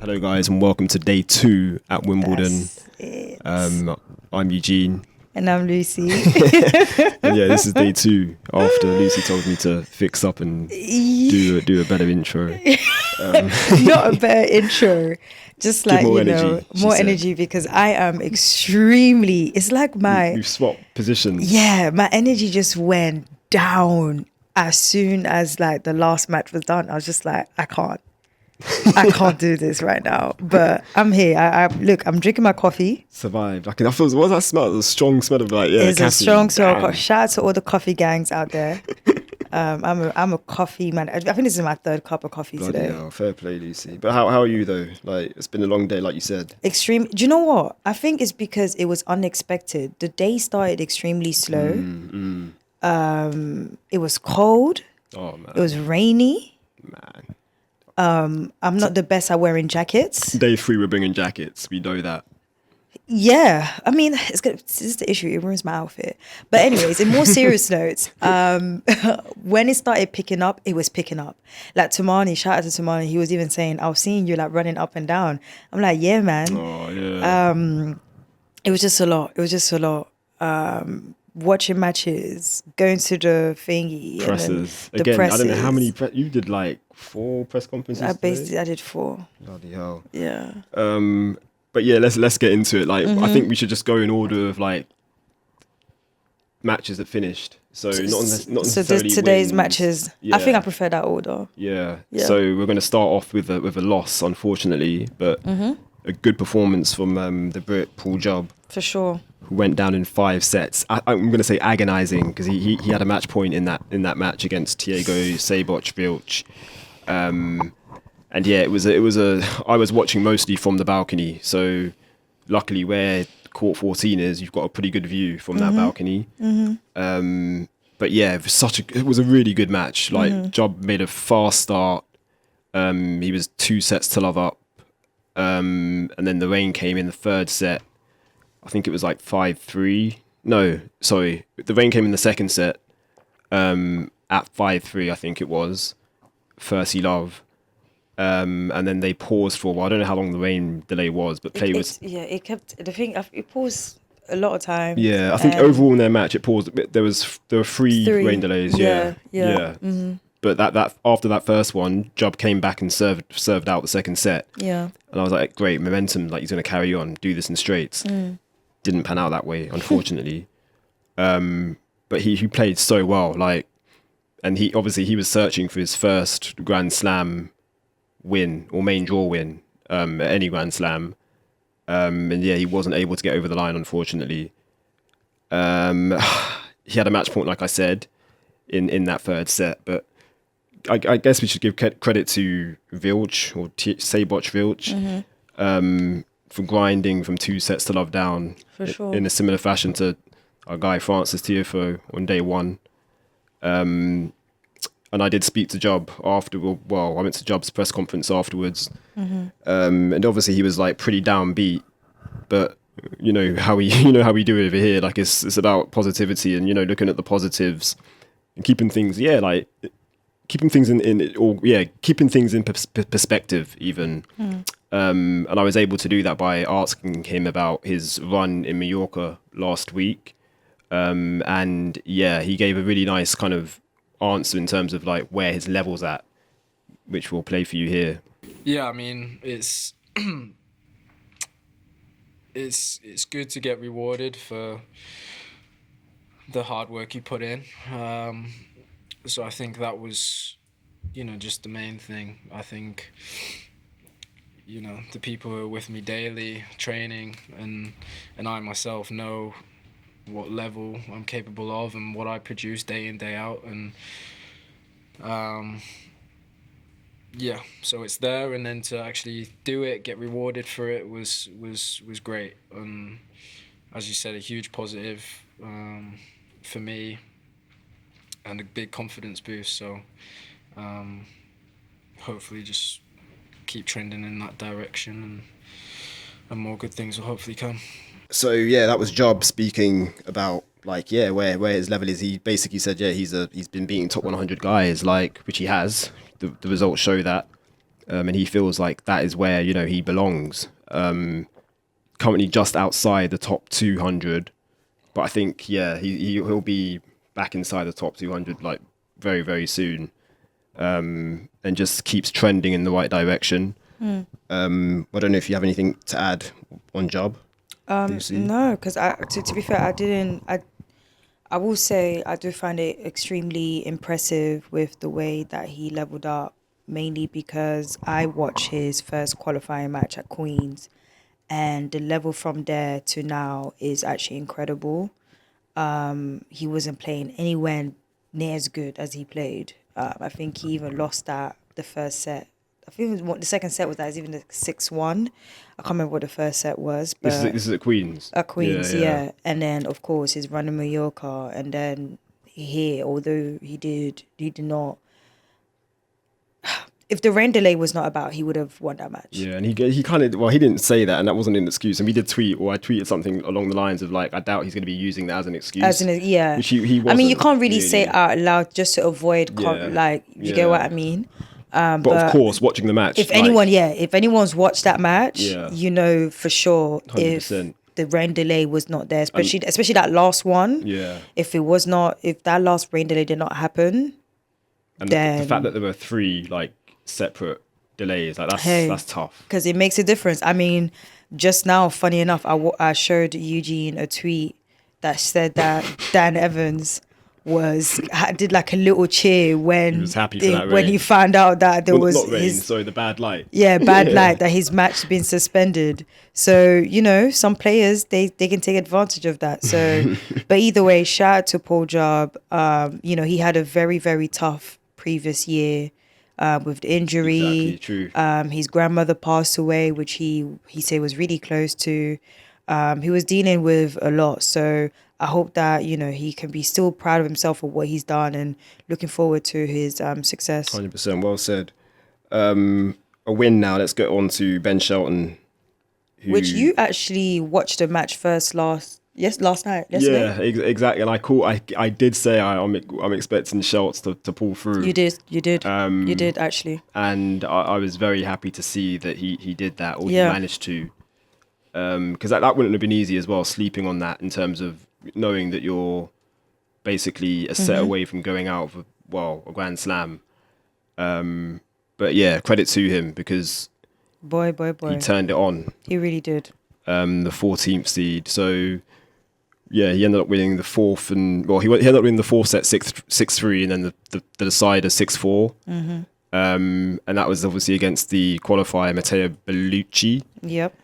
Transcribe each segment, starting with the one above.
Hello guys and welcome to day 2 at Wimbledon. I'm Eugene. And I'm Lucy. And yeah, this is day 2 after Lucy told me to fix up and do a better intro. Not a better intro. Just like, more you know, energy, more energy because I am extremely, it's like We've swapped positions. Yeah, my energy just went down as soon as like the last match was done. I was just like, I can't do this right now, but I'm here. Look, I'm drinking my coffee. Survived. I feel, what was that smell? The strong smell of It's caffeine. a strong smell. Shout out to all the coffee gangs out there. I'm a coffee man. I think this is my 3rd cup of coffee today. Hell, fair play, Lucy. But how are you though? Like, it's been a long day, like you said. Extreme. Do you know what? I think it's because it was unexpected. The day started extremely slow. It was cold. Oh man. It was rainy. Man. I'm not the best at wearing jackets. Day 3 we're bringing jackets. We know that. Yeah, I mean, this is the issue. It ruins my outfit. But anyways, in more serious notes, when it started picking up, it was picking up. Like Tamani, shout out to Tamani. He was even saying, I was seeing you like running up and down. I'm like, yeah, man. Oh yeah. It was just a lot. Watching matches, going to the thingy. Presses. And Again, presses. I don't know how many, you did like 4 press conferences I did 4. Bloody hell. Yeah. But yeah, let's get into it. Like, I think we should just go in order of like matches that finished. So not necessarily today's wins. matches. Yeah. I think I prefer that order. Yeah. So we're going to start off with a loss, unfortunately, but a good performance from the Brit Paul Jubb, For sure. who went down in 5 sets. I'm going to say agonising because he had a match point in that match against Diego Sejboc-Vilch. And yeah, it was I was watching mostly from the balcony. So luckily where court 14 is, you've got a pretty good view from that balcony. But yeah, it was a really good match. Like Jubb made a fast start. He was 2 sets to love up. And then the rain came in the 3rd set. I think it was like 5-3. No, sorry. The rain came in the 2nd set at 5-3, I think it was. First love. And then they paused for a while. I don't know how long the rain delay was, but It paused a lot of time. Yeah, I think overall in their match it paused. There were 3 rain delays. Yeah. But that after that first one, Jubb came back and served out the 2nd set. Yeah. And I was like, great momentum. Like, he's going to carry on, do this in straights. Didn't pan out that way, unfortunately. But he played so well. Like, and he was searching for his first Grand Slam win or main draw win at any Grand Slam. And yeah, he wasn't able to get over the line, unfortunately. He had a match point, like I said, in that 3rd set. But I guess we should give credit to Vilch or Sejboc-Vilch for grinding from 2 sets to love down. For sure. In a similar fashion to our guy Francis Tiafoe on day 1. And I did speak to Jubb after. Well, I went to Jubb's press conference afterwards, and obviously he was like pretty downbeat. But you know how we do it over here. Like it's about positivity and looking at the positives and keeping things keeping things in perspective even. And I was able to do that by asking him about his run in Mallorca last week, and yeah, he gave a really nice kind of answer in terms of like where his level's at, which we'll play for you here. Yeah, I mean it's it's good to get rewarded for the hard work you put in. So I think that was, just the main thing. I think, the people who are with me daily training and I myself know what level I'm capable of and what I produce day in, day out. And so it's there, and then to actually do it, get rewarded for it was great. And as you said, a huge positive for me and a big confidence boost. So hopefully just keep trending in that direction, and more good things will hopefully come. So yeah, that was Jubb speaking about where his level is. He basically said he's been beating top 100 guys, which he has. The results show that. and he feels like that is where he belongs. Currently just outside the top 200, but I think he'll be back inside the top 200 like very, very soon, and just keeps trending in the right direction. I don't know if you have anything to add on Jubb. No, because to be fair, I will say I do find it extremely impressive with the way that he leveled up, mainly because I watched his first qualifying match at Queen's, and the level from there to now is actually incredible. He wasn't playing anywhere near as good as he played. I think he even lost the first set. I think the second set was even the 6-1. I can't remember what the first set was. But This is at Queen's. At Queen's, yeah. And then, of course, his run in Mallorca. And then here, although he did not... If the rain delay was not about, he would have won that match. Yeah, and he kind of... Well, he didn't say that, and that wasn't an excuse. And we did tweet, or I tweeted something along the lines of, like, I doubt he's going to be using that as an excuse. Yeah. Which he wasn't, I mean, you can't really say it out loud just to avoid... you get what I mean? But of course, watching the match... If anyone's watched that match, you know for sure 100%. If the rain delay was not there, especially that last one. Yeah. If that last rain delay did not happen, and then... the fact that there were 3, like, separate delays, like, that's tough. Because it makes a difference. I mean, just now, funny enough, I showed Eugene a tweet that said that Dan Evans... did like a little cheer when he was happy for that when rain. he found out that there was not rain, sorry, the bad light. Yeah, bad light, that his match had been suspended. So, some players they can take advantage of that. So but either way, shout out to Paul Jubb. He had a very, very tough previous year with the injury. Exactly, true. His grandmother passed away, which he said was really close to. He was dealing with a lot. So I hope that, he can be still proud of himself for what he's done and looking forward to his success. 100%, well said. A win now. Let's get on to Ben Shelton. Which you actually watched the match first last night. Yesterday. Yeah, exactly. And I did say I'm expecting Schultz to pull through. You did. You did, actually. And I was very happy to see that he did that, or he managed to. Because that wouldn't have been easy as well, sleeping on that in terms of knowing that you're basically a set away from going out of a Grand Slam. But yeah, credit to him because boy, he turned it on. He really did. The 14th seed. So yeah, he ended up winning the fourth, he ended up winning the fourth set 6-3, and then the decider 6-4. And that was obviously against the qualifier Matteo Bellucci. Yep.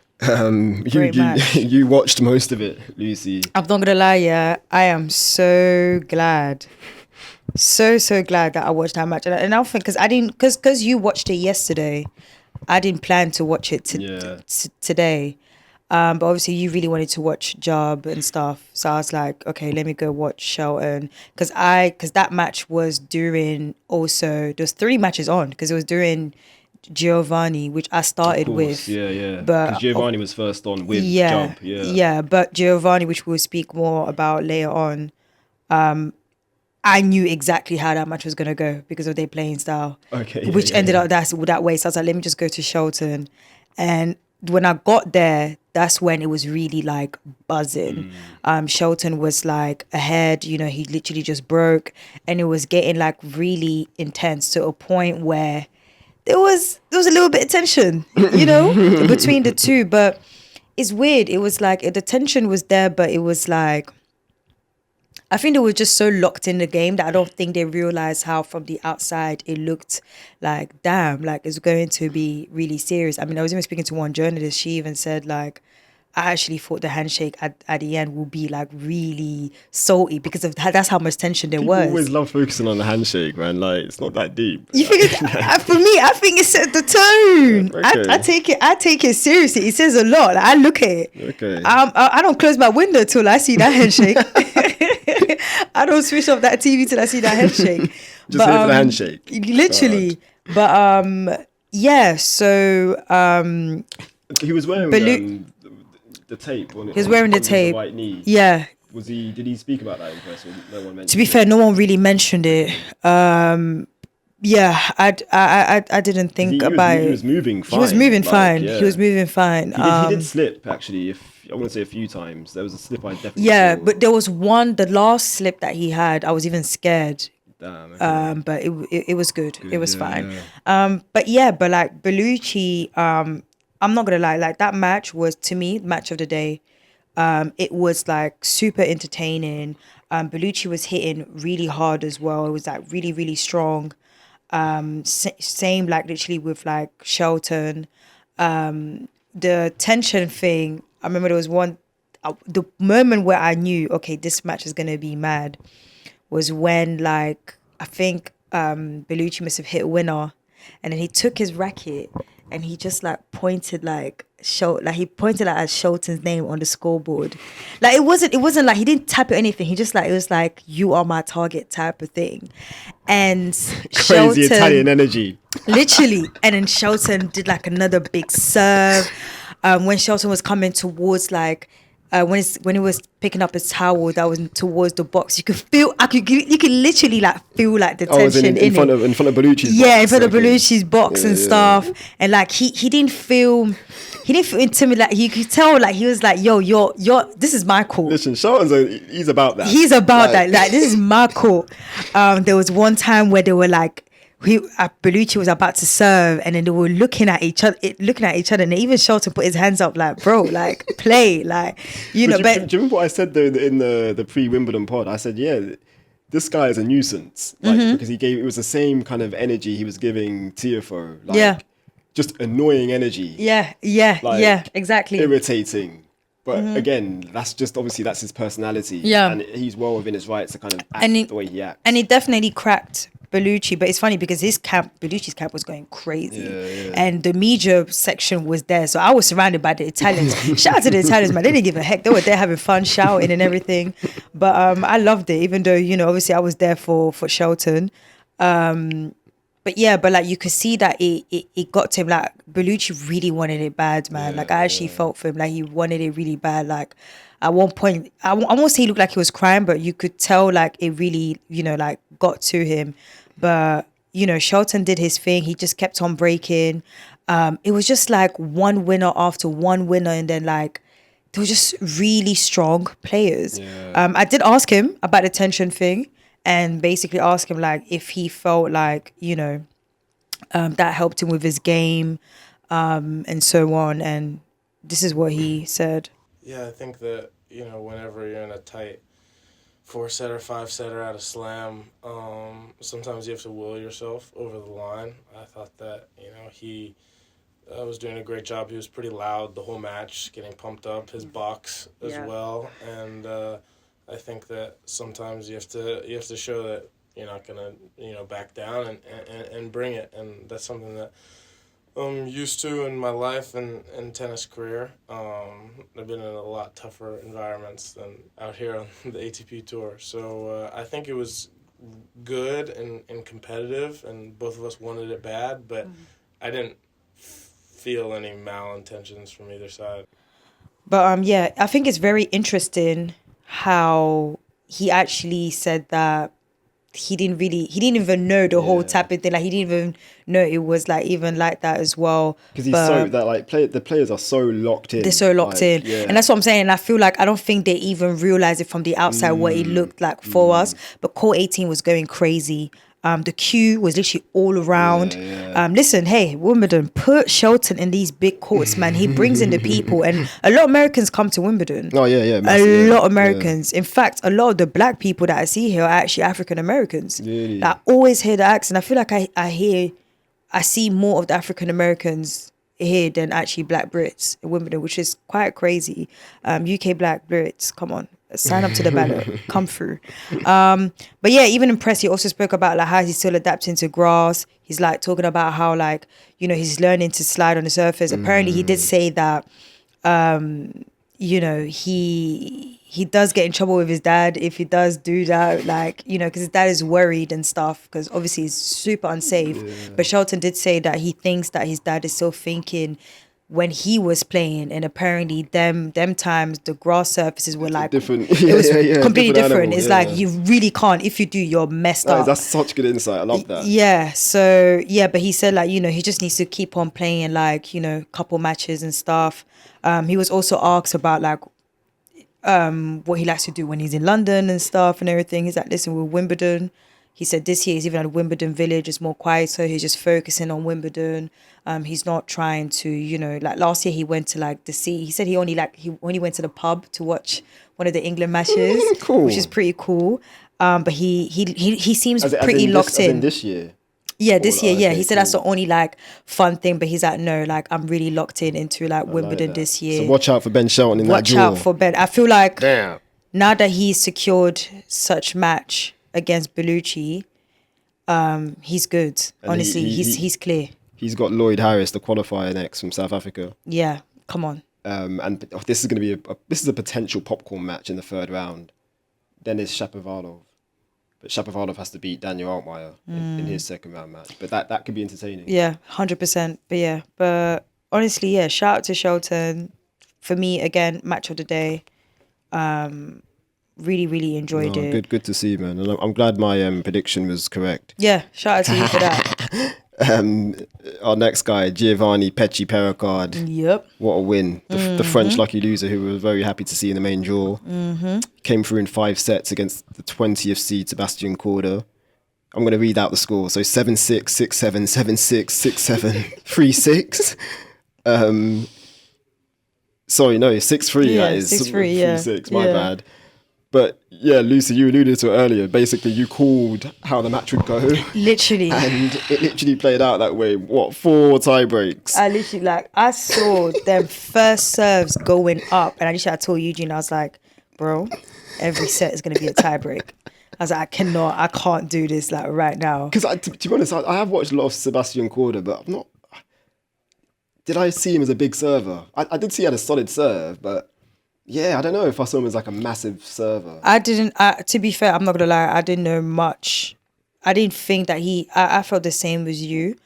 You watched most of it, Lucy. I'm not gonna lie, I am so glad, so glad that I watched that match, and I think because you watched it yesterday, I didn't plan to watch it today, but obviously you really wanted to watch Jubb and stuff, so I was like, okay, let me go watch Shelton, because that match was during also there's 3 matches on because it was during Giovanni, which I started with. Yeah. But Giovanni was first on with Jubb. Yeah, but Giovanni, which we'll speak more about later on, I knew exactly how that match was going to go because of their playing style. Okay. Which ended up that way. So I was like, let me just go to Shelton. And when I got there, that's when it was really like buzzing. Shelton was like ahead, he literally just broke, and it was getting like really intense to a point where there was a little bit of tension, between the two. But it's weird. It was like the tension was there, but it was like, I think they were just so locked in the game that I don't think they realized how from the outside it looked like, damn, like it's going to be really serious. I mean, I was even speaking to one journalist. She even said like, I actually thought the handshake at the end would be like really salty because of that's how much tension there was. People always love focusing on the handshake, man. Like, it's not that deep. You think for me, I think it set the tone. Okay. I take it seriously. It says a lot. Like, I look at it. Okay. I don't close my window till I see that handshake. I don't switch off that TV till I see that handshake. Just here for the handshake. Literally. God. But yeah. So he was wearing the tape. He was wearing the tape. The white knee. Yeah. Did he speak about that in person? No one mentioned it. To be fair, no one really mentioned it. Yeah, I didn't think about it. He was moving fine. He was moving like, fine. yeah. He was moving fine. He did slip actually. If I want to say a few times, there was a slip I definitely Yeah, saw. but there was one, the last slip that he had, I was even scared. Damn, okay. But it was good. It was fine. Yeah. But like Bellucci, I'm not gonna lie, like that match was to me match of the day. It was like super entertaining. Bellucci was hitting really hard as well. It was like really, really strong. Same like literally with like Shelton. The tension thing, I remember there was one, the moment where I knew, okay, this match is gonna be mad, was when like I think Bellucci must have hit a winner, and then he took his racket and he just like pointed like he pointed like at Shelton's name on the scoreboard. Like it wasn't like he didn't tap or anything. He just like, it was like, you are my target type of thing. And Crazy Italian energy. Literally. And then Shelton did like another big serve. When Shelton was coming towards like when he was picking up his towel that was towards the box, you could feel, you could literally like feel like the tension in front of Bellucci's box. Yeah, in front of Bellucci's box and stuff. And like he didn't feel intimidated. Like you could tell like he was like, yo, you're this is my court. Listen, Shelton's he's about that. He's about that. Like this is my court. There was one time where they were like, Bellucci was about to serve, and then they were looking at each other, and even Shelton put his hands up, like, bro, like, play, like, you know. Do you remember what I said though in the pre-Wimbledon pod? I said, yeah, this guy is a nuisance, like, because it was the same kind of energy he was giving Tiafoe, like, just annoying energy. Yeah, exactly. Irritating. But again, that's just obviously that's his personality. Yeah, and he's well within his rights to kind of act the way he acts. And he definitely cracked Bellucci, but it's funny because Bellucci's camp was going crazy, and the media section was there, so I was surrounded by the Italians. Shout out to the Italians, man, they didn't give a heck. They were there having fun, shouting and everything. But I loved it, even though, you know, obviously I was there for Shelton. But yeah, but like you could see that it got to him. Like Bellucci really wanted it bad, man. Like I actually felt for him, like he wanted it really bad. Like at one point, I won't say he looked like he was crying, but you could tell like it really, you know, like got to him. But you know, Shelton did his thing. He just kept on breaking. It was just like one winner after one winner, and then like they were just really strong players. I did ask him about the tension thing, and basically ask him like if he felt like, you know, that helped him with his game, and so on. And this is what he said. Yeah, I think that, you know, whenever you're in a tight 4-setter, 5-setter at a slam, sometimes you have to will yourself over the line. I thought that, you know, he was doing a great job. He was pretty loud the whole match, getting pumped up, his box as well. And I think that sometimes you have to show that you're not gonna, you know, back down and bring it, and that's something that I'm used to in my life and tennis career. I've been in a lot tougher environments than out here on the ATP tour, so I think it was good and competitive, and both of us wanted it bad, but I didn't feel any malintentions from either side. But yeah, I think it's very interesting how he actually said that he didn't even know the whole tapping thing. Like he didn't even know it was like even like that as well. Because he's so that like the players are so locked in. They're so locked in, and that's what I'm saying. And I feel like I don't think they even realized it from the outside what it looked like for us. But court 18 was going crazy. The queue was literally all around. Listen, hey, Wimbledon, put Shelton in these big courts, man. He brings in the people, and a lot of Americans come to Wimbledon. Oh yeah, a lot of Americans. In fact, a lot of the black people that I see here are actually African Americans. Really? I always hear the accent. I feel like I see more of the African Americans here than actually black Brits in Wimbledon, which is quite crazy. UK black Brits, come on. Sign up to the ballot, come through. But yeah, even in press, he also spoke about like how he's still adapting to grass. He's like talking about how like, you know, he's learning to slide on the surface. Apparently he did say that, you know, he does get in trouble with his dad if he does do that, like, you know, because his dad is worried and stuff because obviously he's super unsafe. But Shelton did say that he thinks that his dad is still thinking when he was playing, and apparently them times the grass surfaces were like different. It was completely different. Animal, it's like you really can't. If you do, you're messed up. That's such good insight. I love that. Yeah. So yeah, but he said like he just needs to keep on playing like couple matches and stuff. He was also asked about like what he likes to do when he's in London and stuff and everything. He's like, listen, with Wimbledon. He said this year he's even at Wimbledon Village. It's more quieter. He's just focusing on Wimbledon. He's not trying to, like last year he went to like the sea. He said he only went to the pub to watch one of the England matches, cool. which is pretty cool. But he seems pretty locked in. This year. Yeah, this year. Yeah, okay, he said that's the only like fun thing. But he's like, no, like I'm really locked into like Wimbledon this year. So watch out for Ben Shelton in that draw. Watch out for Ben. I feel like Damn. now that he's secured such match against Bellucci, he's good. And honestly, he's clear. He's got Lloyd Harris, the qualifier next from South Africa. Yeah, come on. And this is going to be a potential popcorn match in the third round. Then it's Shapovalov. But Shapovalov has to beat Daniel Altmaier in his second round match. But that could be entertaining. Yeah, 100%. But honestly, yeah, shout out to Shelton. For me, again, match of the day. Really, really enjoyed it. Good to see, man. And I'm glad my prediction was correct. Yeah, shout out to you for that. Our next guy, Mpetshi Perricard. Yep. What a win. The French lucky loser who we were very happy to see in the main draw. Came through in 5 sets against the 20th seed Sebastian Korda. I'm going to read out the score. So 7-6, 6-7, 7-6, 6-7, 3-6. Sorry, no, 6-3. Yeah, that is 6-3, yeah. 3-6, my bad. But yeah, Lucy, you alluded to it earlier. Basically, you called how the match would go. Literally. And it literally played out that way. 4 tie breaks? I saw them first serves going up. And I told Eugene, I was like, bro, every set is going to be a tie break. I was like, I can't do this like right now. Because to be honest, I have watched a lot of Sebastian Korda, but I'm not... Did I see him as a big server? I did see he had a solid serve, but... Yeah, I don't know if I saw him as like a massive server. I didn't, to be fair, I'm not going to lie, I didn't know much. I didn't think that I felt the same as you.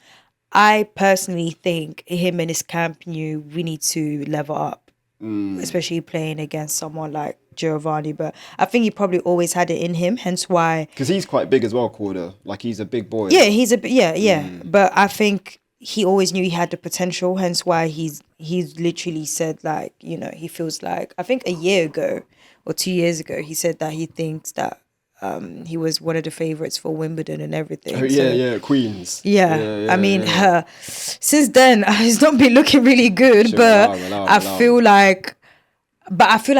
I personally think him and his camp knew we need to level up, especially playing against someone like Giovanni. But I think he probably always had it in him, hence why. Because he's quite big as well, Korda. Like he's a big boy. Yeah. But I think he always knew he had the potential, hence why he's literally said like, he feels like, I think a year ago or 2 years ago, he said that he thinks that he was one of the favourites for Wimbledon and everything. Oh, yeah, Queens. Yeah, I mean, since then, he's not been looking really good, I feel like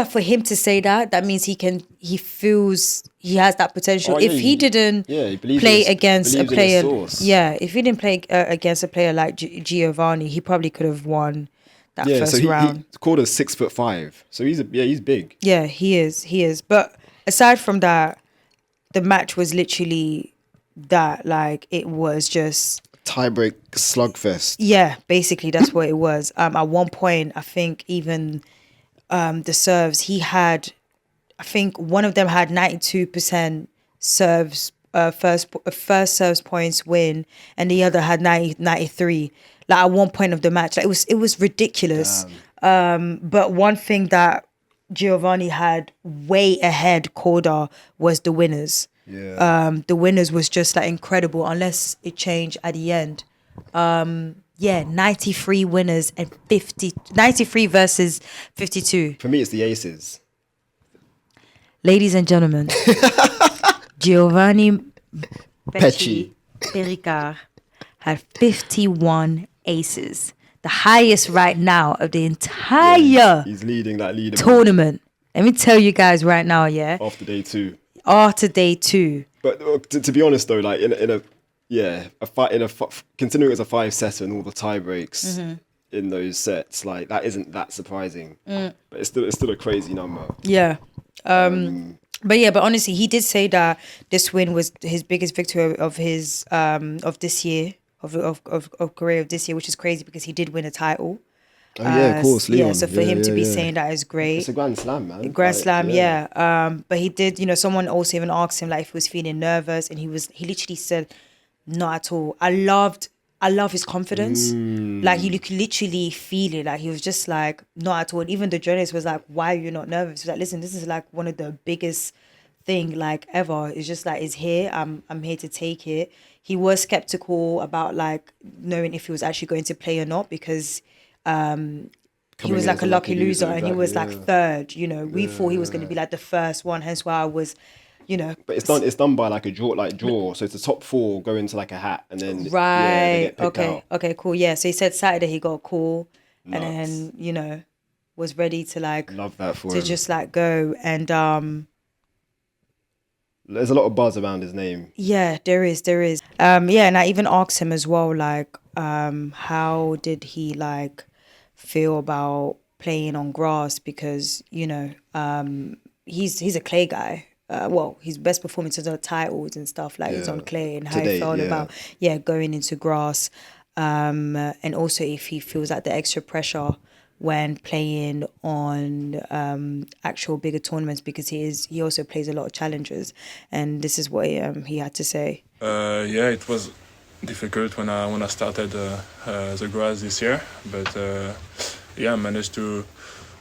for him to say that means he feels he has that potential. If he didn't play against a player, if he didn't play against a player like Giovanni, he probably could have won that first round. He called us 6'5", so he's big. Yeah, he is. But aside from that, the match was literally that, like, it was just tiebreak slugfest. Yeah, basically that's what it was. At one point, I think even the serves he had, I think one of them had 92% serves first serves points win, and the other had 93. Like at one point of the match, like it was ridiculous. But one thing that Giovanni had way ahead Korda was the winners. Yeah. The winners was just like incredible, unless it changed at the end. 93 winners and 93 versus 52. For me, it's the aces. Ladies and gentlemen, Giovanni Mpetshi Perricard had 51 aces, the highest right now of the entire he's leading that leaderboard tournament. Let me tell you guys right now, after day two. But to be honest though, like considering it's a 5-setter and all the tie breaks in those sets, like that isn't that surprising. But it's still a crazy number. Yeah. But honestly, he did say that this win was his biggest victory of his of this year, of career of this year, which is crazy because he did win a title. Oh yeah, of course, Leon. Yeah, so for him to be saying that is great. It's a Grand Slam, man. Grand Slam, yeah. But he did, someone also even asked him like if he was feeling nervous, and he literally said, not at all. I I love his confidence. Like you could literally feel it. Like he was just like not at all. And even the journalist was like, "Why are you not nervous?" He was like, "Listen, this is like one of the biggest thing like ever. It's just like it's here. I'm here to take it." He was skeptical about like knowing if he was actually going to play or not because he was like a lucky loser and he was like third. You know, we thought he was going to be like the first one. Hence why I was, you know. But it's done by like a draw. So it's the top 4 go into like a hat and then right. they get picked out. Okay, cool. Yeah. So he said Saturday he got a call and then, you know, was ready to like love that for to him. just like go and there's a lot of buzz around his name. Yeah, there is. Yeah, and I even asked him as well, like, how did he like feel about playing on grass? Because, you know, he's a clay guy. Well, his best performance is on titles and stuff, like he's on clay, and how he felt about going into grass. And also if he feels like the extra pressure when playing on actual bigger tournaments, because he also plays a lot of challenges, and this is what he had to say. Yeah, it was difficult when I started the grass this year, but I managed to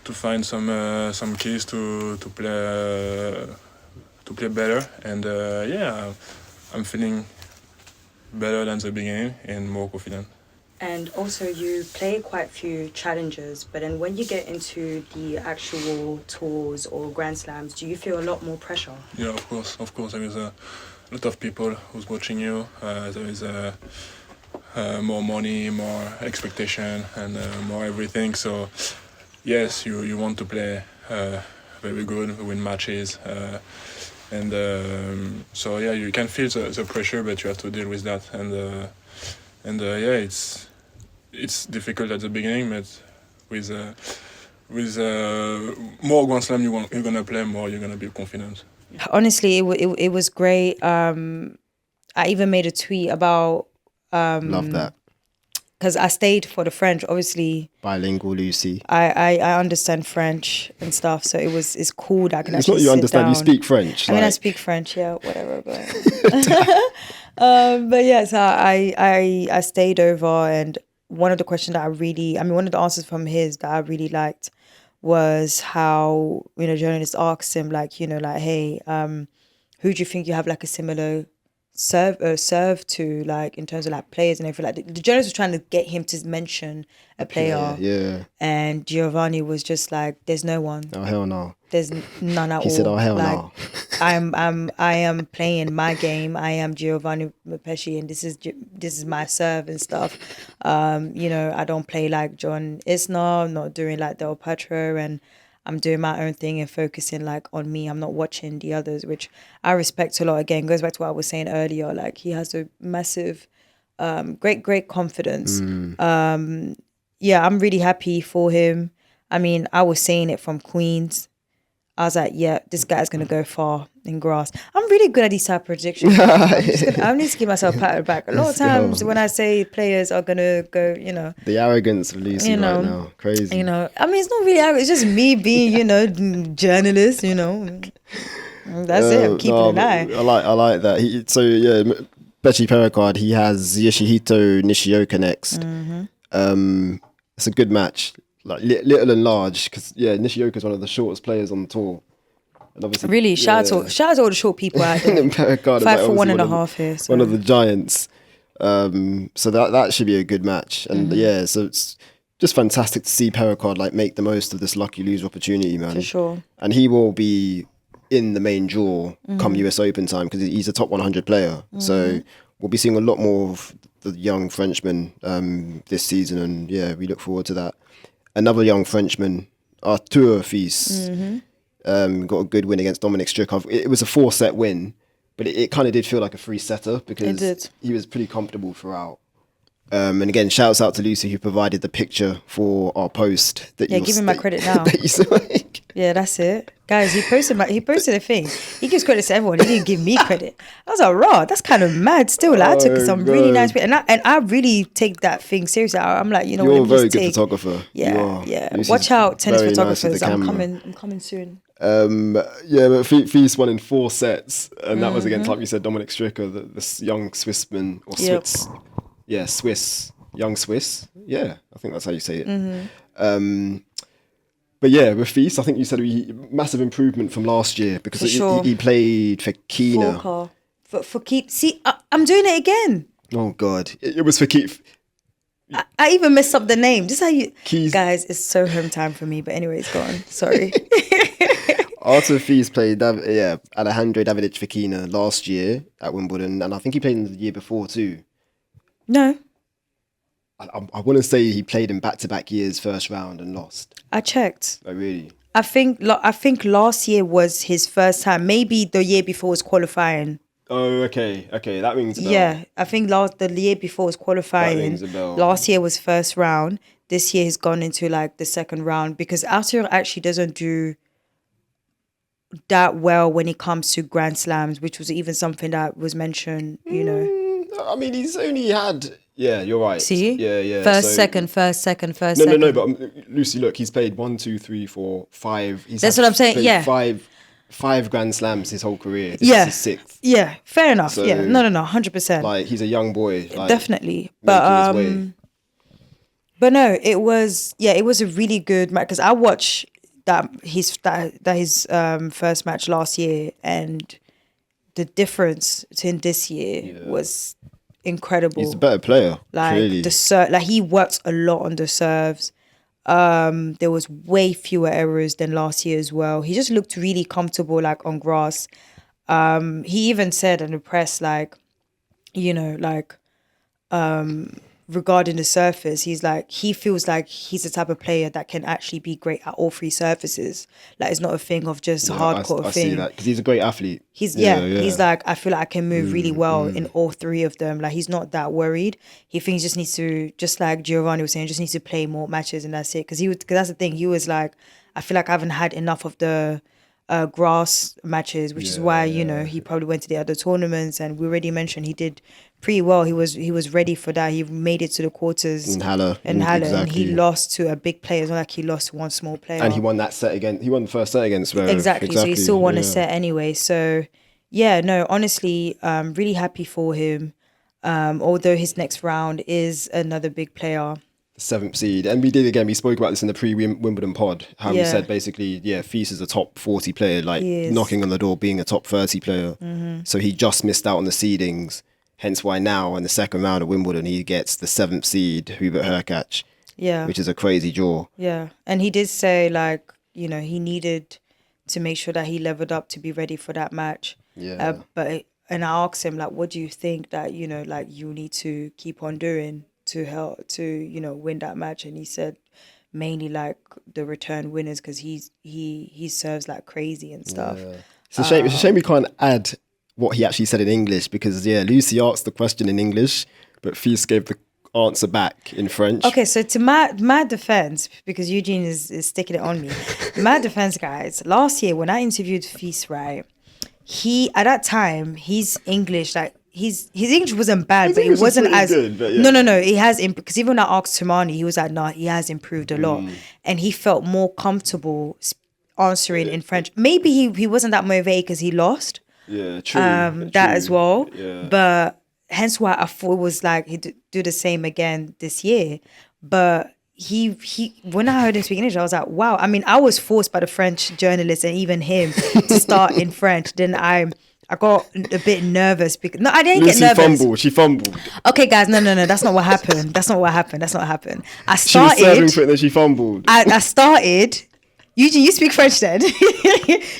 find some keys to play better, and I'm feeling better than the beginning and more confident. And also you play quite a few challenges, but then when you get into the actual tours or Grand Slams, do you feel a lot more pressure? Yeah, of course. There is a lot of people who's watching you. There is more money, more expectation, and more everything. So, yes, you want to play very good, win matches. So you can feel the pressure, but you have to deal with that. It's difficult at the beginning, but with more Grand Slam you're gonna play more, you're gonna be confident. Honestly, it was great. I even made a tweet about love that, because I stayed for the French. Obviously, bilingual Lucy. I understand French and stuff, so it's cool that I can. It's actually not you sit understand. down. You speak French. I mean, I speak French, yeah, whatever. But yeah, so I stayed over, and one of the questions that one of the answers from his that I really liked was how, you know, journalists asked him like, you know, like, hey, who do you think you have like a similar serve to, like in terms of like players and everything? Like the journalist was trying to get him to mention a player, and Giovanni was just like, there's no one. Oh hell no. There's none at all. He said, oh hell like, no. I am playing my game. I am Giovanni Mpetshi, and this is my serve and stuff. You know, I don't play like John Isner. I'm not doing like Del Patro, and I'm doing my own thing and focusing like on me. I'm not watching the others, which I respect a lot. Again, goes back to what I was saying earlier. Like he has a massive, great confidence. Yeah, I'm really happy for him. I mean, I was saying it from Queens. I was like, yeah, this guy's going to go far in grass. I'm really good at these type of predictions. I need to give myself a pat on the back. A lot of times when I say players are going to go, you know. The arrogance of Lucy right now. Crazy. You know, I mean, it's not really arrogant. It's just me being, you know, journalist, you know. That's it. I'm keeping an eye. I like that. Mpetshi Perricard, he has Yoshihito Nishioka next. Mm-hmm. It's a good match. Like little and large, because Nishioka is one of the shortest players on the tour, and obviously really shout out to all the short people out there. 5'1.5" here. So. One of the giants. So that should be a good match, and so it's just fantastic to see Perricard like make the most of this lucky loser opportunity, man. For sure. And he will be in the main draw come US Open time because he's a top 100 player. So we'll be seeing a lot more of the young Frenchman this season, and we look forward to that. Another young Frenchman, Arthur Fils, got a good win against Dominic Strikov. It was a 4-set win, but it kind of did feel like a 3-setter because he was pretty comfortable throughout. And again, shouts out to Lucy who provided the picture for our post. That give him my credit now. Yeah, that's it. Guys, he posted a thing. He gives credit to everyone. He didn't give me credit. I was like, raw, that's kind of mad still. Like, I took some really nice pictures. And I really take that thing seriously. I'm like, you know, you're a very good photographer. Yeah. Watch out, tennis photographers. I'm coming soon. But Fils won in 4 sets, and that was against, like you said, Dominic Stricker, this young Swissman or Swiss. Yeah, Swiss, young Swiss. Yeah, I think that's how you say it. Mm-hmm. But yeah, with Feast, I think you said massive improvement from last year because For sure. he played for Kina. For keep. See, I'm doing it again. Oh God, it was for Keith. I even messed up the name. Just how you Keys. guys, it's so home time for me. But anyways, go on. Sorry. Arthur Feast played Alejandro Davidovich Fekina last year at Wimbledon, and I think he played in the year before too. No, I want to say he played in back-to-back years, first round, and lost. I checked. Oh really? I think last year was his first time. Maybe the year before was qualifying. Oh, okay, that rings a bell. Yeah, I think the year before was qualifying. That rings a bell. Last year was first round. This year he's gone into like the second round because Arthur actually doesn't do that well when it comes to Grand Slams, which was even something that was mentioned, you know. I mean, he's only had... Yeah, you're right. See? Yeah. First, second. No, but Lucy, look, he's played 1, 2, 3, 4, 5. That's what I'm saying, played yeah. Five Grand Slams his whole career. This Yeah. is his sixth. Yeah, fair enough. So, yeah, no, 100%. Like, he's a young boy. Like, Definitely. making his way. But no, it was a really good match because I watched his first match last year, and the difference between this year was incredible. He's a better player. Like clearly. he worked a lot on the serves. There was way fewer errors than last year as well. He just looked really comfortable, like on grass. He even said in the press, like, you know, like, regarding the surface, he feels like he's the type of player that can actually be great at all three surfaces. Like, it's not a thing of just hardcore I thing. see that because he's a great athlete. He's like, I feel like I can move really well in all three of them. Like, he's not that worried. He thinks he just needs to, just like Giovanni was saying, just needs to play more matches and that's it. Because that's the thing. He was like, I feel like I haven't had enough of the grass matches, which is why, you know, he probably went to the other tournaments, and we already mentioned he did pretty well. He was ready for that. He made it to the quarters In Halle. and Exactly. he lost to a big player. It's not like he lost to one small player. And he won that set again. He won the first set against Zverev. Exactly. So he still won a set anyway. So yeah, no, honestly, really happy for him. Although his next round is another big player. 7th seed. And we spoke about this in the pre-Wimbledon pod, how we said basically, Feast is a top 40 player, like knocking on the door, being a top 30 player. Mm-hmm. So he just missed out on the seedings, hence why now in the second round of Wimbledon, he gets the 7th seed, Hubert Hurkacz, which is a crazy draw. Yeah. And he did say, like, you know, he needed to make sure that he leveled up to be ready for that match. Yeah. And I asked him, like, what do you think that, you know, like, you need to keep on doing to help to, you know, win that match? And he said mainly like the return winners, because he serves like crazy and stuff. It's a shame. It's a shame we can't add what he actually said in English, because Lucy asked the question in English, but Feast gave the answer back in French. Okay, so to my defense, because Eugene is sticking it on me, my defense, guys, last year when I interviewed Feast, right, he at that time his English, like, his English wasn't bad, but it wasn't as good, but no. He has because even when I asked Tumani, he was like, "No, he has improved a lot," and he felt more comfortable answering in French. Maybe he wasn't that motivated because he lost. Yeah, true. That as well. Yeah. But hence why I thought it was like he'd do the same again this year. But he when I heard him speak English, I was like, wow. I mean, I was forced by the French journalist and even him to start in French. Then I got a bit nervous because I didn't Lucy get nervous. She fumbled. Okay, guys, no, that's not what happened. That's not what happened. I She was serving started. for it, and then she fumbled. I started. Eugene, you speak French then.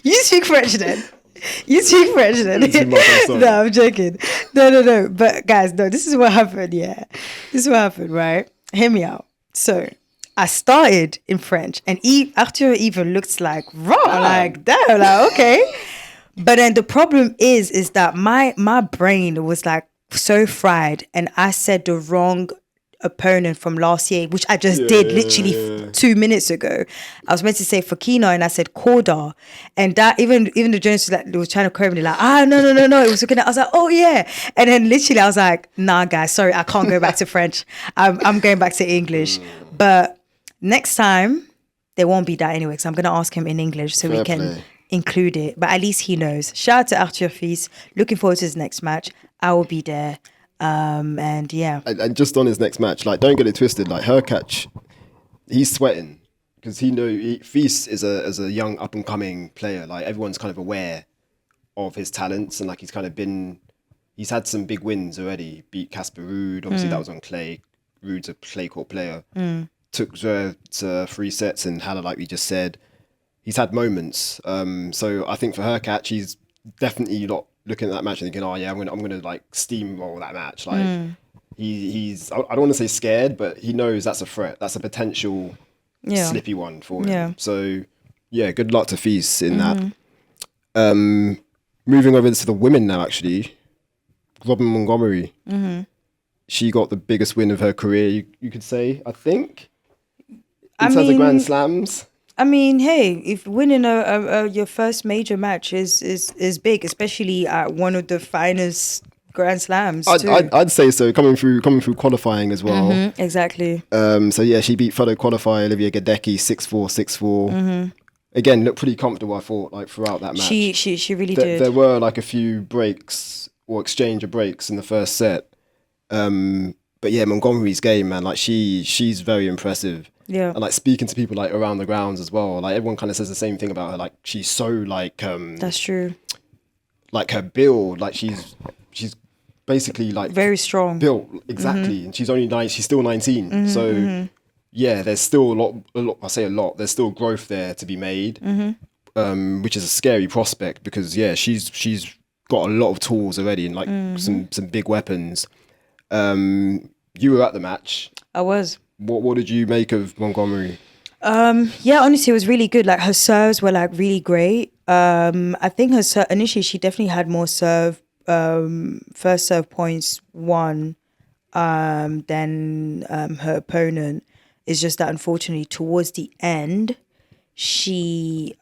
You speak French then. Too much, I'm sorry. No, I'm joking. No. But guys, no, this is what happened. Yeah, this is what happened. Right? Hear me out. So I started in French, and Arthur even looked like raw, like damn, like okay. But then the problem is that my brain was like so fried, and I said the wrong opponent from last year, which I just did literally 2 minutes ago. I was meant to say Fekina, and I said Korda, and that even the journalist was trying to correct me, like, no, it was looking at. I was like, oh yeah, and then literally I was like, nah, guys, sorry, I can't go back to French. I'm going back to English. But next time there won't be that anyway, because I'm gonna ask him in English so we can include it. But at least he knows. Shout out to Arthur Feast. Looking forward to his next match. I will be there. And yeah, And just on his next match, like, don't get it twisted. Like, Hurkacz, he's sweating because Feast is a young up and coming player. Like, everyone's kind of aware of his talents, and like he's had some big wins already. Beat Casper Ruud, obviously that was on clay. Ruud's a clay court player. Took Zverev to 3 sets in Halle, like we just said. He's had moments. So I think for Hurkacz, he's definitely not looking at that match and thinking, oh yeah, I'm gonna like steamroll that match. Like he's I don't want to say scared, but he knows that's a threat. That's a potential slippy one for him. Yeah. So yeah, good luck to Feast in that. Moving over to the women now, actually, Robin Montgomery. She got the biggest win of her career, you could say, I think, in terms of Grand Slams. I mean, hey, if winning your first major match is big, especially at one of the finest Grand Slams too. I'd say so. Coming through qualifying as well. Exactly. So yeah, she beat fellow qualifier Olivia Gadecki 6-4, 6-4. Again, looked pretty comfortable, I thought, like throughout that match. She really did. There were like a few breaks or exchange of breaks in the first set. But yeah, Montgomery's game, man, like she's very impressive. Yeah. And like speaking to people like around the grounds as well, like everyone kind of says the same thing about her. Like she's so like that's true. Like her build, like she's basically like very strong built, exactly. And she's still 19. So yeah, there's still a lot. I say a lot. There's still growth there to be made, which is a scary prospect because yeah, she's got a lot of tools already and like some big weapons. You were at the match. I was. What did you make of Montgomery? Yeah, honestly, it was really good. Like her serves were like really great. I think initially she definitely had more first serve points won than her opponent. It's just that unfortunately towards the end, she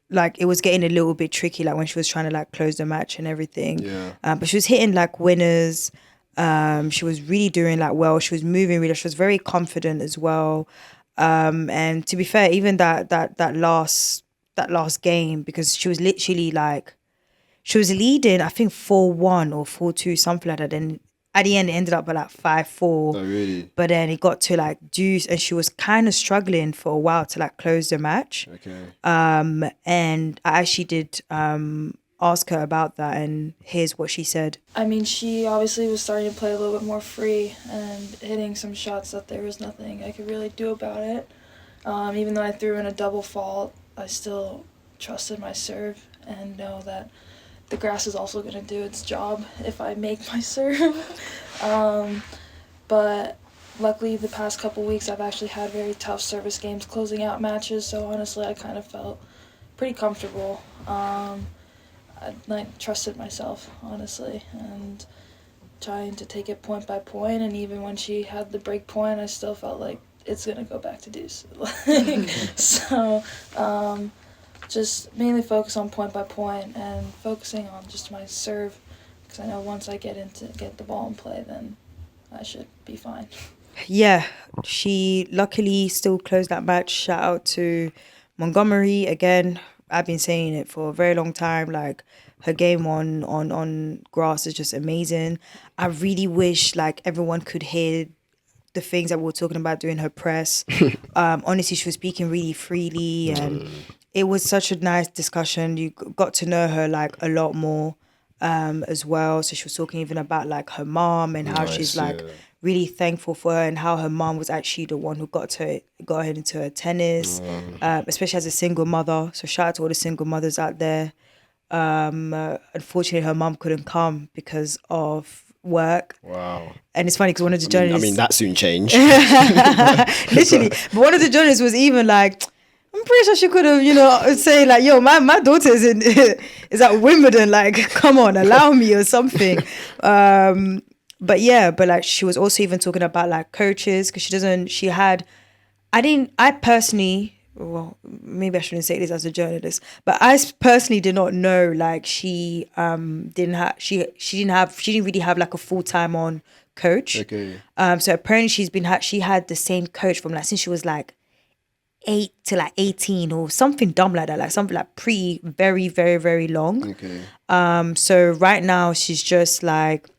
like it was getting a little bit tricky, like when she was trying to like close the match and everything. Yeah. But she was hitting like winners. She was really doing like well. She was moving really. She was very confident as well. And to be fair, even that last game, because she was literally like, she was leading, I think 4-1 or 4-2, something like that. Then at the end, it ended up at like 5-4. Oh, really? But then it got to like deuce, and she was kind of struggling for a while to like close the match. Okay. And I actually did ask her about that, and here's what she said. I mean, she obviously was starting to play a little bit more free and hitting some shots that there was nothing I could really do about it. Even though I threw in a double fault, I still trusted my serve and know that the grass is also going to do its job if I make my serve. But luckily the past couple weeks I've actually had very tough service games closing out matches, so honestly I kind of felt pretty comfortable. I trusted myself, honestly, and trying to take it point by point, and even when she had the break point, I still felt like it's going to go back to deuce. So, just mainly focus on point by point and focusing on just my serve, because I know once I get the ball in play, then I should be fine. Yeah, she luckily still closed that match. Shout out to Montgomery again. I've been saying it for a very long time. Like, her game on grass is just amazing. I really wish like everyone could hear the things that we were talking about during her press. Honestly, she was speaking really freely, and it was such a nice discussion. You got to know her like a lot more as well. So she was talking even about like her mom and how she's like really thankful for her, and how her mom was actually the one who got her into her tennis, especially as a single mother. So shout out to all the single mothers out there. Unfortunately, her mom couldn't come because of work. Wow. And it's funny because one of the journalists... I mean, that soon changed. Literally. But one of the journalists was even like, I'm pretty sure she could have, say like, yo, my daughter is at Wimbledon. Like, come on, allow me or something. But like she was also even talking about like coaches, because I personally, well, maybe I shouldn't say this as a journalist, but I personally did not know like she didn't really have like a full-time on coach. Okay. So apparently she had the same coach from like since she was like 8 to like 18 or something dumb like that, like something like pretty very, very, very long. Okay. So right now she's just like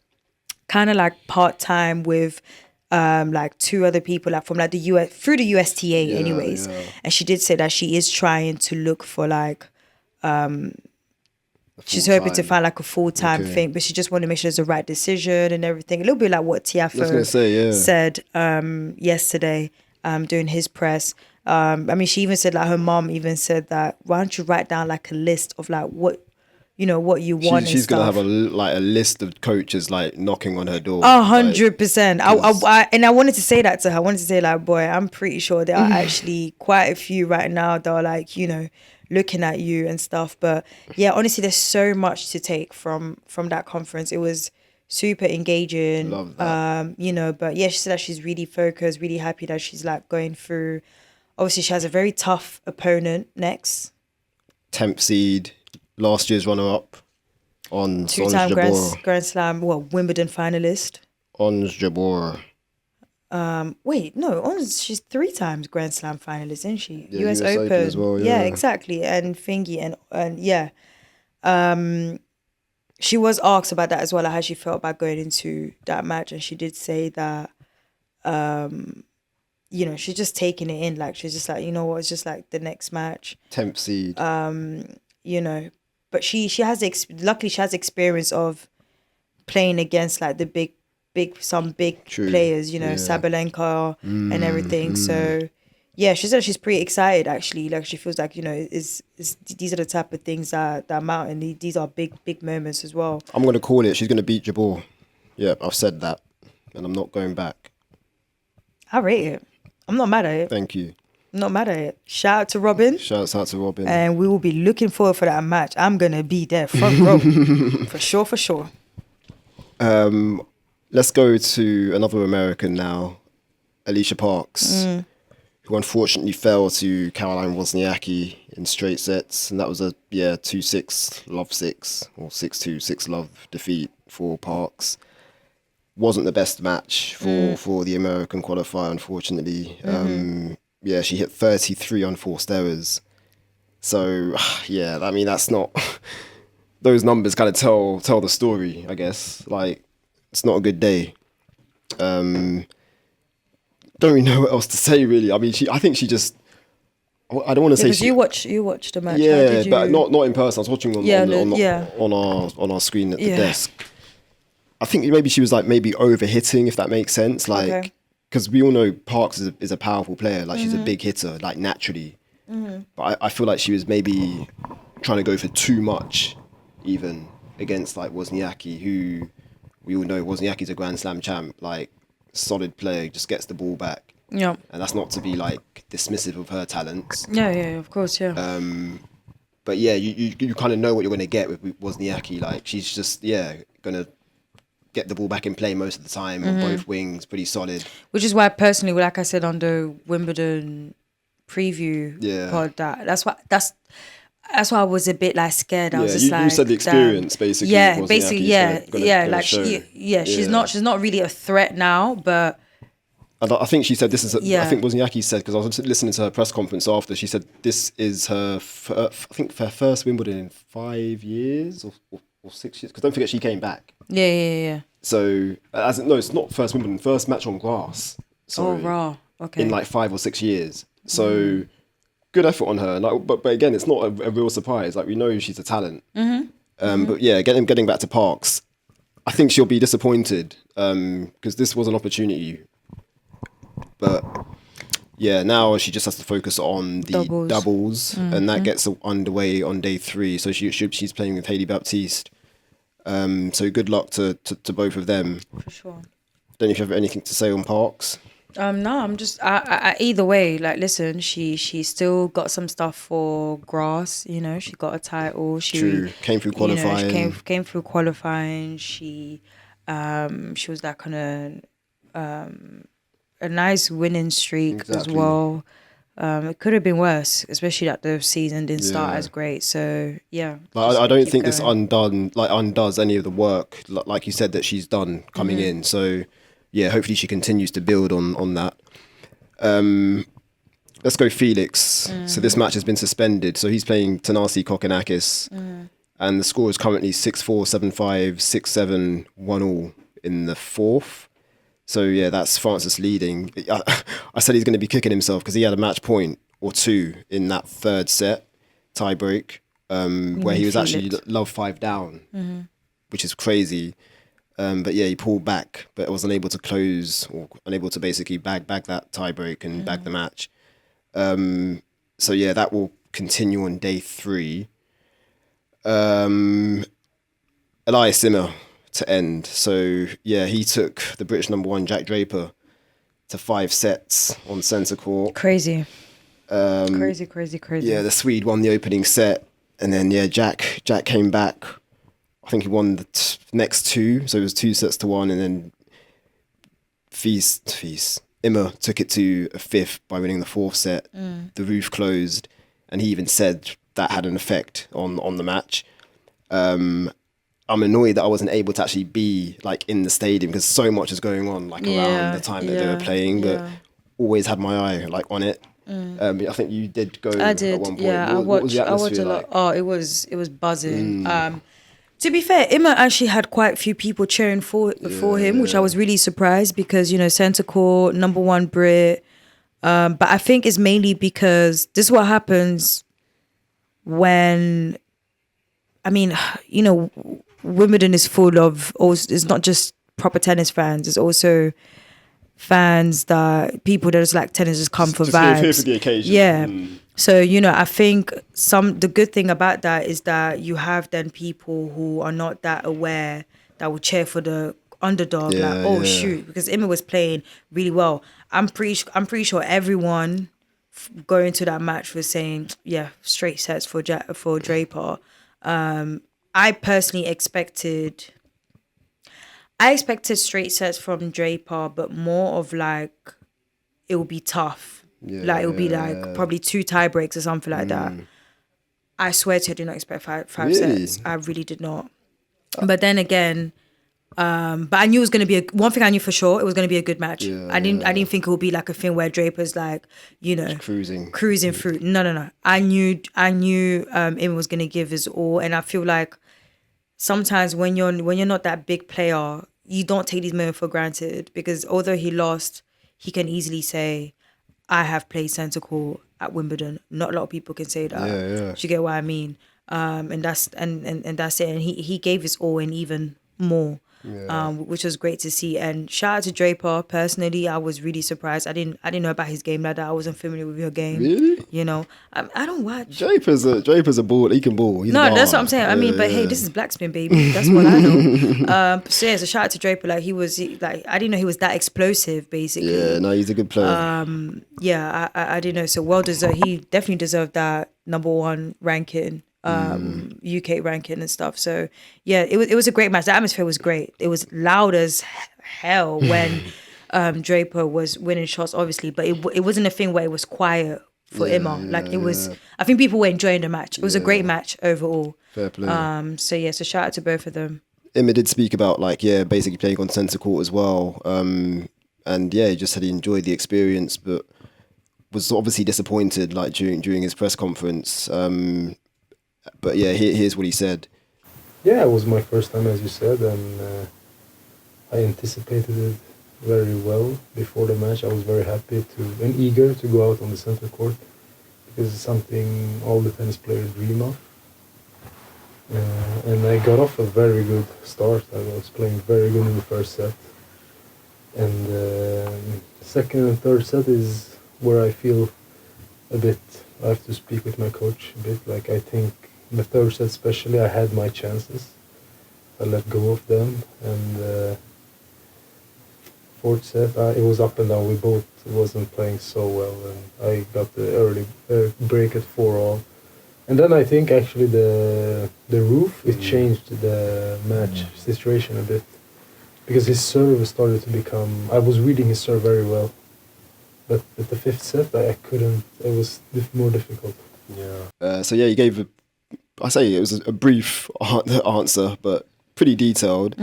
kind of like part-time with like 2 other people like from like the US through the USTA anyways. yeah. And she did say that she is trying to look for like she's hoping to Full-time. find like a full-time Okay. thing, but she just wanted to make sure it's the right decision and everything. A little bit like what I was gonna Tiafoe say, yeah. said yesterday during his press. I mean, she even said like her mom even said that why don't you write down like a list of like what what you want. She's and gonna stuff. have a list of coaches like knocking on her door. 100%. Like, I wanted to say that to her. I wanted to say like, boy, I'm pretty sure there are actually quite a few right now that are like, looking at you and stuff. But yeah, honestly, there's so much to take from that conference. It was super engaging. Love that. But yeah, she said that she's really focused, really happy that she's like going through. Obviously, she has a very tough opponent next. 10th seed, last year's runner-up on Ons 2-time Jabeur. Grand Slam, Wimbledon finalist. Ons Jabeur. Wait, no, she's 3 times Grand Slam finalist, isn't she? Yeah, US Open as well, Yeah, yeah. exactly. And Thingy and yeah. She was asked about that as well, like how she felt about going into that match, and she did say that she's just taking it in, like she's just like, you know what, it's just like the next match. 10th seed. But she has luckily she has experience of playing against like the big True. players, Yeah. Sabalenka and everything. So yeah, she said she's pretty excited actually. Like she feels like, is these are the type of things that amount, and these are big moments as well. I'm gonna call it. She's gonna beat Jabeur. Yeah, I've said that, and I'm not going back. I rate it. I'm not mad at it. Thank you. I'm not mad at it. Shout out to Robin. Shouts out to Robin. And we will be looking forward for that match. I'm gonna be there front row. For sure. Let's go to another American now, Alicia Parks, who unfortunately fell to Caroline Wozniacki in straight sets, and that was a 2-6 love 6 or 6-2 6-love defeat for Parks. Wasn't the best match for the American qualifier, unfortunately. She hit 33 unforced errors. So yeah, I mean that's not those numbers kind of tell the story, I guess. Like, it's not a good day. Don't really know what else to say, really. I mean, I think she just. I don't want to say. Because you watched the match. How Yeah, did you... but not in person. I was watching on our screen at the desk. I think maybe she was like overhitting, if that makes sense. Like, because we all know Parks is a powerful player. Like, she's a big hitter, like naturally. But I feel like she was maybe trying to go for too much, even against like Wozniacki, who we all know Wozniacki's a Grand Slam champ. Like, solid player, just gets the ball back. Yeah. And that's not to be like dismissive of her talents. Yeah, of course, yeah. But yeah, you kind of know what you're going to get with Wozniacki. Like, she's just going to get the ball back in play most of the time on both wings, pretty solid. Which is why personally, like I said on the Wimbledon preview pod, that's why I was a bit like scared. I was just like, you said the experience basically. Yeah, Wozniacki's basically, gonna like show. she's not really a threat now, but. I think she said this is. I think Wozniacki said, because I was listening to her press conference after. She said this is her, I think, her first Wimbledon in 5 years or 6 years. Because don't forget, she came back. Yeah. So it's not first Wimbledon, first match on grass. Sorry, raw. Okay. In like 5 or 6 years. So good effort on her. Like, but again, it's not a real surprise. Like, we know she's a talent. But yeah, getting back to Parks, I think she'll be disappointed because this was an opportunity. But yeah, now she just has to focus on the doubles and that gets underway on day 3. So she's playing with Hailey Baptiste. So good luck to both of them. For sure. Don't know if you have anything to say on Parks. No, I'm just I either way, like, listen, she still got some stuff for grass, she got a title. She came through qualifying. She came through qualifying. She was that kind of a nice winning streak as well. It could have been worse, especially that the season didn't start as great. So yeah, I don't think this undoes any of the work, like you said, that she's done coming in. So yeah, hopefully she continues to build on that. let's go Felix. So this match has been suspended. So he's playing Tanasi Kokkinakis. And the score is currently 6-4, 7-5, 6-7, 1-all in the fourth. So yeah, that's Francis leading. I said he's going to be kicking himself because he had a match point or two in that third set tie break, where he was actually love 5 down, which is crazy. But yeah, he pulled back, but was unable to close or unable to basically bag that tie break and bag the match. So yeah, that will continue on day 3. Elias Ymer to end. So yeah, he took the British number 1 Jack Draper to 5 sets on centre court. Crazy. Crazy. Yeah, the Swede won the opening set, and then yeah, Jack came back. I think he won the next 2, so it was 2-1, and then Ymer took it to a 5th by winning the 4th set. The roof closed, and he even said that had an effect on the match. I'm annoyed that I wasn't able to actually be like in the stadium because so much is going on like around the time that they were playing, but always had my eye like on it. I think you did go. I did. At one point. Yeah, what was the I watched atmosphere a lot. like? Oh, it was buzzing. To be fair, Ymer actually had quite a few people cheering for him, which I was really surprised because, you know, centre court, number 1 Brit. But I think it's mainly because this is what happens when, I mean, you know, Wimbledon is full of, it's not just proper tennis fans, it's also fans that people that just like tennis just come for vibes. Here for the occasion. Yeah. So, you know, I think the good thing about that is that you have then people who are not that aware that will cheer for the underdog. Shoot, because Ymer was playing really well. I'm pretty sure everyone going to that match was saying, yeah, straight sets for Draper. I personally expected straight sets from Draper, but more of like it will be tough. Like it will be like probably 2 tie breaks or something like that. I swear to you, I did not expect five sets. I really did not. But then again, but I knew it was going to be one thing I knew for sure, it was going to be a good match. I didn't think it would be like a thing where Draper's like, you know, cruising through. No. I knew Ymer was going to give his all, and I feel like sometimes when you're not that big player, you don't take these moments for granted, because although he lost, he can easily say, I have played centre court at Wimbledon. Not a lot of people can say that. Do you get what I mean? And that's it. And he gave his all and even more. Which was great to see. And shout out to Draper. Personally, I was really surprised. I didn't know about his game like that. I wasn't familiar with your game. Really? You know, I don't watch. Draper's a ball. He can ball. He's that's what I'm saying. I mean, but hey, this is Blackspin, baby. That's what I know. So yeah, so shout out to Draper. Like I didn't know he was that explosive. Basically. Yeah, no, he's a good player. I didn't know. So well deserved. He definitely deserved that number 1 ranking. UK ranking and stuff. So yeah, it was a great match. The atmosphere was great. It was loud as hell when Draper was winning shots, obviously, but it wasn't a thing where it was quiet for Ymer. Like it was. I think people were enjoying the match. It was a great match overall. Fair play. So shout out to both of them. Ymer did speak about basically playing on centre court as well. And yeah, he just said he enjoyed the experience, but was obviously disappointed like during his press conference. But yeah, here's what he said. Yeah, it was my first time, as you said, and I anticipated it very well before the match. I was very happy and eager to go out on the center court, because it's something all the tennis players dream of. And I got off a very good start. I was playing very good in the first set. And second and third set is where I feel a bit, I have to speak with my coach a bit, like I think in the third set especially, I had my chances. I let go of them, and fourth set, it was up and down. We both wasn't playing so well, and I got the early break at 4-all. And then I think actually the roof, it changed the match situation a bit, because his serve started to become, I was reading his serve very well, but at the fifth set I couldn't, it was more difficult. So yeah, he gave it was a brief answer, but pretty detailed.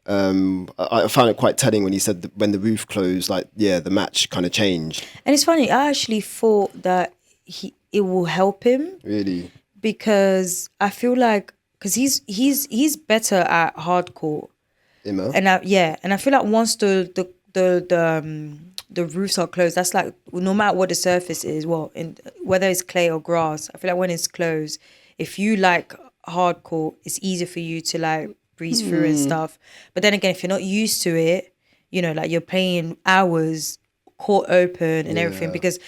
I found it quite telling when he said that when the roof closed, like, yeah, the match kind of changed. And it's funny, I actually thought that it will help him. Really? Because I feel like, because he's better at hardcore. Ymer? And I feel like once the roofs are closed, that's like, no matter what the surface is, whether it's clay or grass, I feel like when it's closed, if you like hardcore, it's easier for you to like breeze through and stuff. But then again, if you're not used to it, you know, like you're playing hours court open and everything, because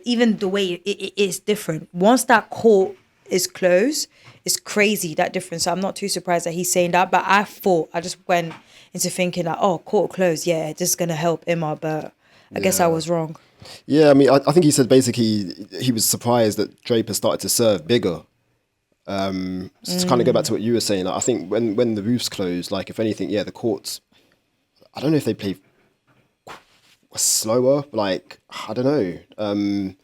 even the way it is different. Once that court is closed, it's crazy, that difference. So I'm not too surprised that he's saying that. But I just went into thinking like, oh, court closed, yeah, this is gonna help Ymer, but I guess I was wrong. Yeah, I mean, I think he said basically he was surprised that Draper started to serve bigger. So to kind of go back to what you were saying, like, I think when the roof's closed, like if anything, yeah, the courts, I don't know if they play slower, like, I don't know.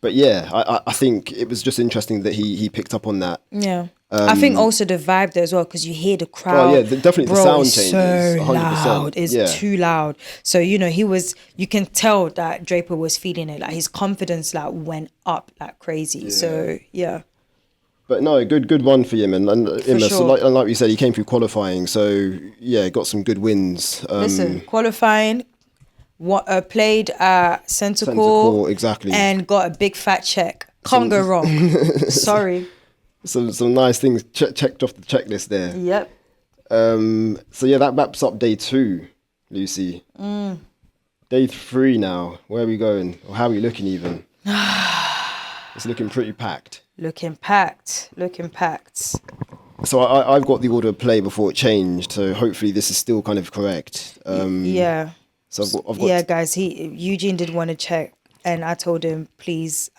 But yeah, I think it was just interesting that he picked up on that. Yeah. I think also the vibe there as well, because you hear the crowd. Oh yeah, definitely the sound changes. So 100%. loud. It's too loud. So, you know, you can tell that Draper was feeling it. Like his confidence like went up like crazy. Yeah. So yeah. But no, good run for him, and Ymer. Sure. So like we said, he came through qualifying. So yeah, got some good wins. Listen, qualifying, played at centre court, exactly, and got a big fat check. Can't go wrong. Sorry. Some nice things checked off the checklist there. Yep. So yeah, that wraps up day 2, Lucy. Day 3 now. Where are we going? Or how are we looking even? It's looking pretty packed. Looking packed. So I've got the order of play before it changed. So hopefully this is still kind of correct. Yeah. So I've got yeah, guys. Eugene did want to check, and I told him, please,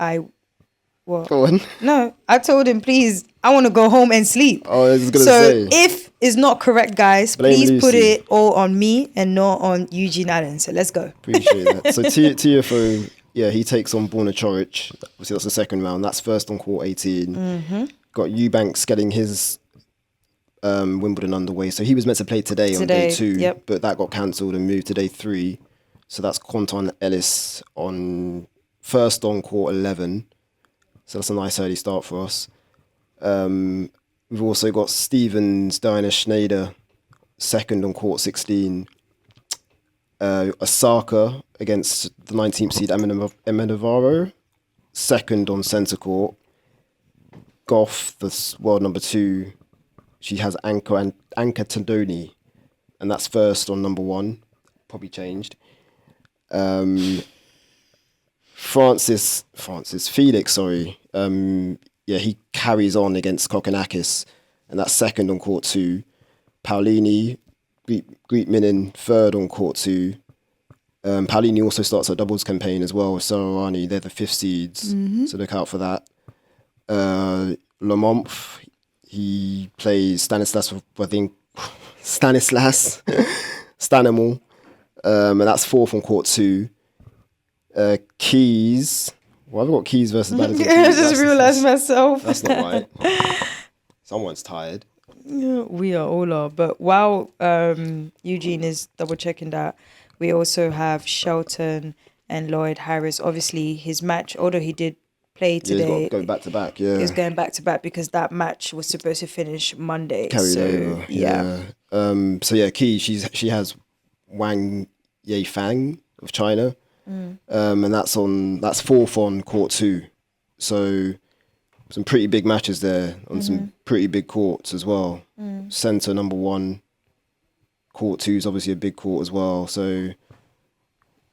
What? Go on. No, I told him, please, I want to go home and sleep. Oh, I was going to say. So if it's not correct, guys, please put it all on me and not on Eugene Allen. So let's go. Appreciate that. So TFO, yeah, he takes on Borna Choric. Obviously, that's the second round. That's first on court 18. Mm-hmm. Got Eubanks getting his Wimbledon underway. So he was meant to play today on day 2, but that got cancelled and moved to day 3. So that's Quentin Ellis on first on court 11. So that's a nice early start for us. We've also got Stevens, Diana Schneider, second on court 16. Osaka against the 19th seed Emma Navarro, second on centre court. Goff, the world number 2, she has Anka Tandoni, and that's first on number 1. Probably changed. Felix, sorry. He carries on against Kokkinakis, and that's second on court 2. Paulini, Greet Minin, third on court 2. Paulini also starts a doubles campaign as well with Sororani. They're the 5th seeds, so look out for that. Lamont, he plays Stanislas Stanimal, and that's 4th on court 2. Keys. Why have I got Keys versus Madison? I just realised myself. That's not right. Someone's tired. Yeah, we are. But while Eugene is double checking that, we also have Shelton and Lloyd Harris. Obviously, his match, although he did play today, he's going back to back. Yeah, he's going back to back because that match was supposed to finish Monday. Carried over. Yeah. Key. She has Wang Yifang of China. And that's 4th on court 2. So some pretty big matches there on some pretty big courts as well. Centre number 1, court 2 is obviously a big court as well. So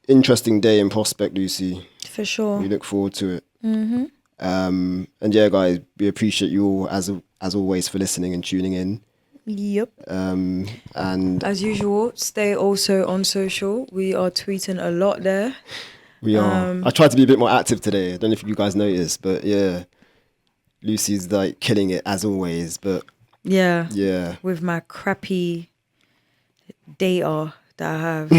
interesting day in prospect, Lucy. For sure. We look forward to it. And yeah, guys, we appreciate you all as always for listening and tuning in. Yep. And as usual, stay also on social. We are tweeting a lot there. We are. I tried to be a bit more active today. I don't know if you guys noticed, but yeah, Lucy's like killing it as always. But yeah, with my crappy data that I have,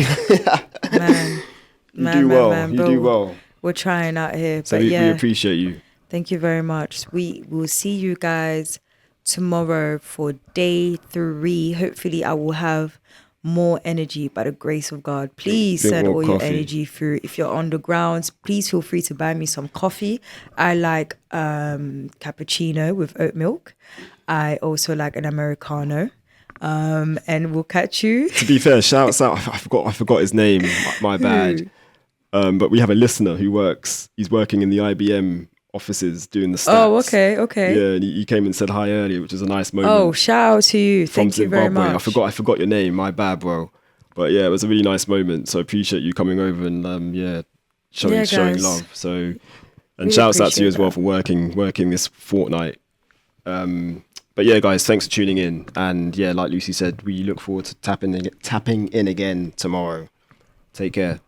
man, bro, you do well. We're trying out here, so we appreciate you. Thank you very much. We will see you guys tomorrow for day 3. Hopefully I will have more energy by the grace of God. Please Drink send more all your coffee. energy through. If you're on the grounds, please feel free to buy me some coffee. I like cappuccino with oat milk. I also like an Americano. And we'll catch you. To be fair, shouts out. I forgot his name. My bad. But we have a listener who he's working in the IBM offices doing the stats. Oh, okay. Yeah, and he came and said hi earlier, which was a nice moment. Oh, shout out to you. From Thank you very Zimbabwe. much. I forgot your name. My bad, bro. But yeah, it was a really nice moment. So I appreciate you coming over and showing guys. love. So and Really shouts out to you as well appreciate for working this fortnight. But yeah, guys, thanks for tuning in. And yeah, like Lucy said, we look forward to tapping in again tomorrow. Take care.